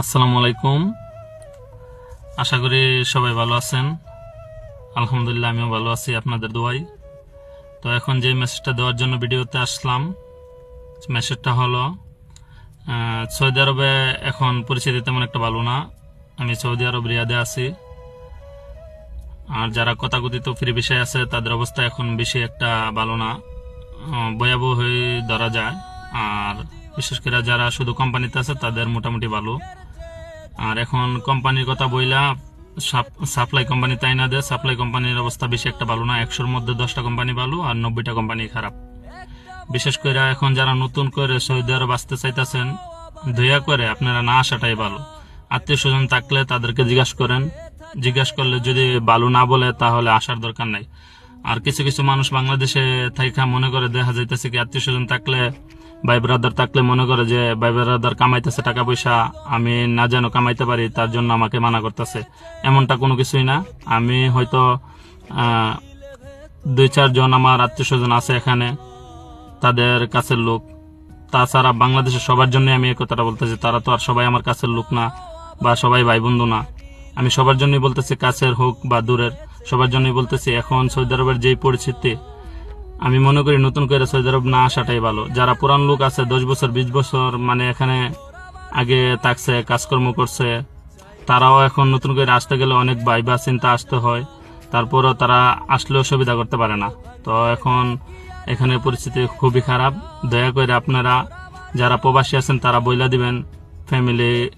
আসসালামু আলাইকুম। আশা করি সবাই ভালো আছেন। আলহামদুলিল্লাহ আমিও ভালো আছি আপনাদের দোয়ায়। তো এখন যে মেসেজটা দেওয়ার জন্য ভিডিওতে আসলাম, মেসেজটা হলো সৌদি আরবে এখন পরিস্থিতি তেমন একটা ভালো না। আমি সৌদি আরব রিয়াদে আছি। আর যারা তথাকথিত ফ্রি বিষয় আছে তাদের অবস্থা এখন বেশি একটা ভালো না, ভয়াবহ হয়ে ধরা যায়। আর বিশেষ করে যারা শুধু কোম্পানিতে আছে তাদের মোটামুটি ভালো। আর এখন কোম্পানির কথা বইলা সাপ্লাই কোম্পানি তাই না দেয়, সাপ্লাই কোম্পানির অবস্থা বেশি একটা ভালো না। 100-র মধ্যে 10টা কোম্পানি ভালো আর 90টা কোম্পানি খারাপ। বিশেষ করে এখন যারা নতুন করে সৌদি আরব আসতে চাইতেছেন, দয়া করে আপনারা না আসাটাই ভালো। আত্মীয় স্বজন থাকলে তাদেরকে জিজ্ঞাসা করলে যদি ভালো না বলে তাহলে আসার দরকার নাই। আর কিছু কিছু মানুষ বাংলাদেশে থাইকা মনে করে, দেখা যাইতেছে কি আত্মীয় স্বজন থাকলে, ভাই ব্রাদার থাকলে মনে করে যে ভাই ব্রাদার কামাইতেছে টাকা পয়সা, আমি না যেন কামাইতে পারি তার জন্য আমাকে মানা করতেছে। এমনটা কোনো কিছুই না। আমি হয়তো 2-4 জন আমার আত্মীয় স্বজন আছে এখানে, তাদের কাছের লোক। তাছাড়া বাংলাদেশের সবার জন্য আমি এই কথাটা বলতেছি, তারা তো আর সবাই আমার কাছের লোক না বা সবাই ভাই বন্ধু না। আমি সবার জন্যই বলতেছি, কাছের হোক বা দূরের, সবার জন্যই বলতেছি। এখন সৌদি আরবের যেই পরিস্থিতি, আমি মনে করি নতুন করে সৌদি আরব না আসাটাই ভালো। যারা পুরান লোক আছে 10 বছর 20 বছর মানে এখানে আগে থাকছে, কাজকর্ম করছে, তারাও এখন নতুন করে আসতে গেলে অনেক ভাইবা চিন্তা আসতে হয়। তারপরও তারা আসলেও সুবিধা করতে পারে না। তো এখন এখানে পরিস্থিতি খুবই খারাপ। দয়া করে আপনারা যারা প্রবাসী আছেন তারা বইলা দিবেন, ফ্যামিলির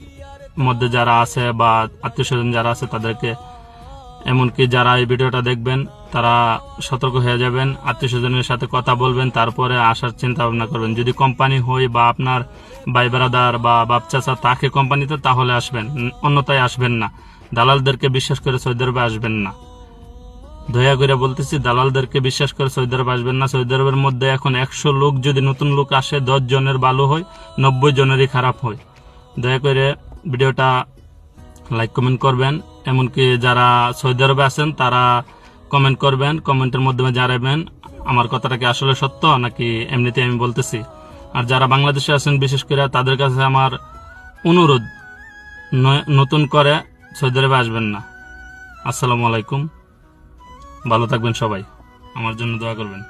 মধ্যে যারা আছে বা আত্মীয় স্বজন যারা আছে তাদেরকে। এমনকি যারা এই ভিডিওটা দেখবেন তারা সতর্ক হয়ে যাবেন, আত্মীয় স্বজনের সাথে কথা বলবেন, তারপরে আসার চিন্তা ভাবনা করবেন। যদি কোম্পানি হয় বা আপনার ভাই ব্রাদার বা বাপ চাচা তাকে কোম্পানিতে, তাহলে আসবেন, অন্যথায় আসবেন না। দালালদেরকে বিশ্বাস করে সৌদি আরবে আসবেন না। দয়া করে বলতেছি, দালালদেরকে বিশ্বাস করে সৌদি আরব আসবেন না। সৌদি আরবের মধ্যে এখন 100 লোক যদি নতুন লোক আসে, 10 জনের ভালো হয়, 90 জনেরই খারাপ হয়। দয়া করে ভিডিওটা লাইক কমেন্ট করবেন। এমনকি যারা সৌদি আরবে আছেন তারা কমেন্ট করবেন, কমেন্টের মাধ্যমে জানাবেন আমার কথাটা কি আসলে সত্য নাকি এমনিতে আমি বলতেছি। আর যারা বাংলাদেশে আছেন বিশেষ করে তাদের কাছে আমার অনুরোধ, নতুন করে সৌদি আরবে আসবেন না। আসসালামু আলাইকুম, ভালো থাকবেন সবাই, আমার জন্য দোয়া করবেন।